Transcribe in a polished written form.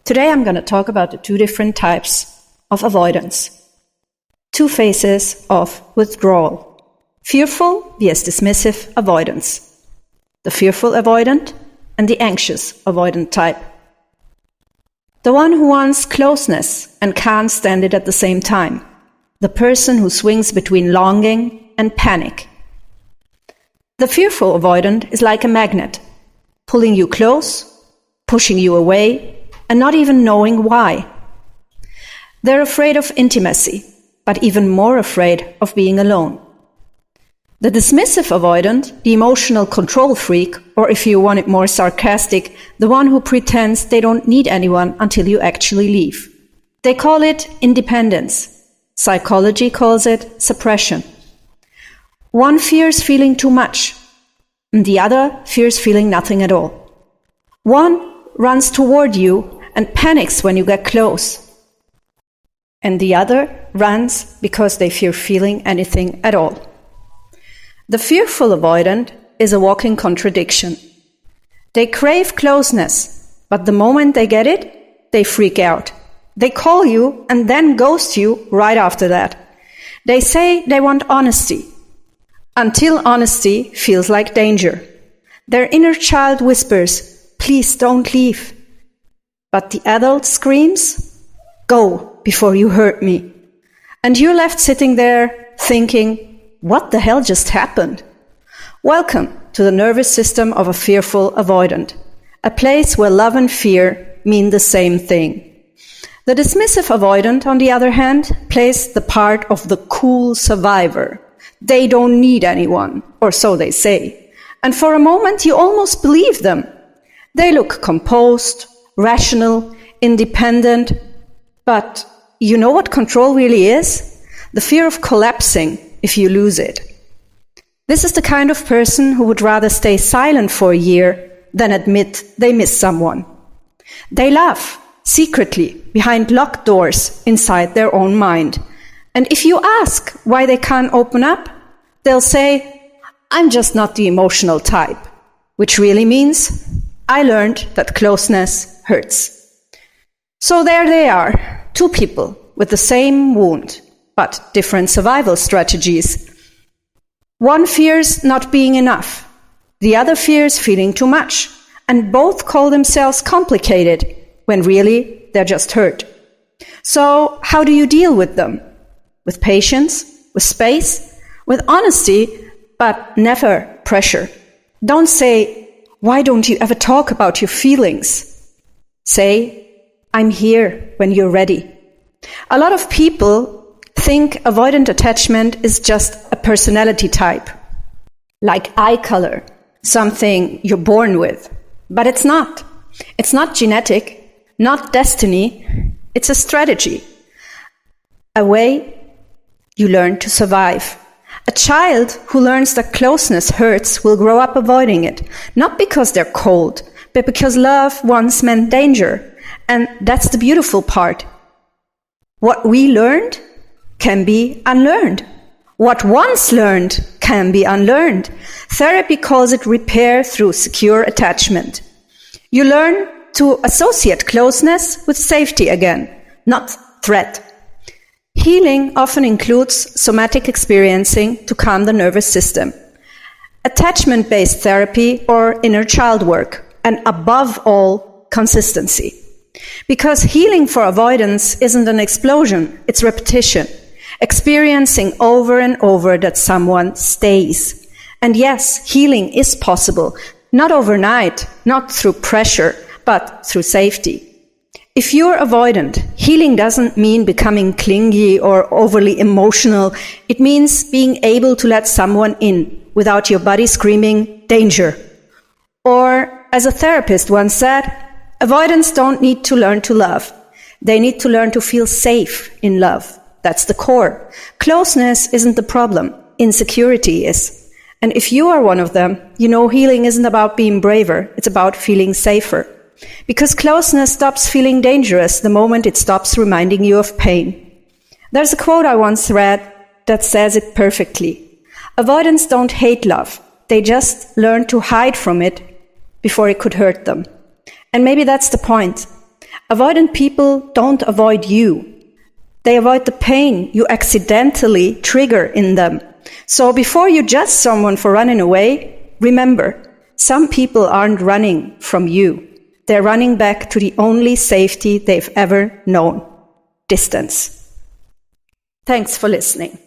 Today I'm going to talk about the two different types of avoidance. Two phases of withdrawal. Fearful vs. dismissive avoidance. The fearful avoidant and the anxious avoidant type. The one who wants closeness and can't stand it at the same time. The person who swings between longing and panic. The fearful avoidant is like a magnet, pulling you close, pushing you away, and not even knowing why. They're afraid of intimacy, but even more afraid of being alone. The dismissive avoidant, the emotional control freak, or if you want it more sarcastic, the one who pretends they don't need anyone until you actually leave. They call it independence. Psychology calls it suppression. One fears feeling too much, and the other fears feeling nothing at all. One runs toward you and panics when you get close, and the other runs because they fear feeling anything at all. The fearful avoidant is a walking contradiction. They crave closeness, but the moment they get it, they freak out. They call you and then ghost you right after that. They say they want honesty, until honesty feels like danger. Their inner child whispers, "Please don't leave." But the adult screams, "Go before you hurt me." And you're left sitting there thinking, what the hell just happened? Welcome to the nervous system of a fearful avoidant, a place where love and fear mean the same thing. The dismissive avoidant, on the other hand, plays the part of the cool survivor. They don't need anyone, or so they say. And for a moment you almost believe them. They look composed, rational, independent, but you know what control really is? The fear of collapsing if you lose it. This is the kind of person who would rather stay silent for a year than admit they miss someone. They laugh secretly behind locked doors inside their own mind. And if you ask why they can't open up, they'll say, "I'm just not the emotional type," which really means, "I learned that closeness hurts." So there they are, two people with the same wound, but different survival strategies. One fears not being enough, the other fears feeling too much, and both call themselves complicated, when really they're just hurt. So how do you deal with them? With patience, with space, with honesty, but never pressure. Don't say, "Why don't you ever talk about your feelings?" Say, "I'm here when you're ready." A lot of people think avoidant attachment is just a personality type, like eye color, something you're born with. But it's not. It's not genetic, not destiny. It's a strategy, a way you learn to survive. A child who learns that closeness hurts will grow up avoiding it, not because they're cold, but because love once meant danger. And that's the beautiful part. What we learned can be unlearned. What once learned can be unlearned. Therapy calls it repair through secure attachment. You learn to associate closeness with safety again, not threat. Healing often includes somatic experiencing to calm the nervous system, attachment-based therapy or inner child work, and above all, consistency. Because healing for avoidance isn't an explosion, it's repetition. Experiencing over and over that someone stays. And yes, healing is possible, not overnight, not through pressure, but through safety. If you're avoidant, healing doesn't mean becoming clingy or overly emotional. It means being able to let someone in without your body screaming, "Danger." Or, as a therapist once said, avoidants don't need to learn to love. They need to learn to feel safe in love. That's the core. Closeness isn't the problem. Insecurity is. And if you are one of them, you know healing isn't about being braver. It's about feeling safer. Because closeness stops feeling dangerous the moment it stops reminding you of pain. There's a quote I once read that says it perfectly. Avoidants don't hate love. They just learn to hide from it before it could hurt them. And maybe that's the point. Avoidant people don't avoid you. They avoid the pain you accidentally trigger in them. So before you judge someone for running away, remember, some people aren't running from you. They're running back to the only safety they've ever known: distance. Thanks for listening.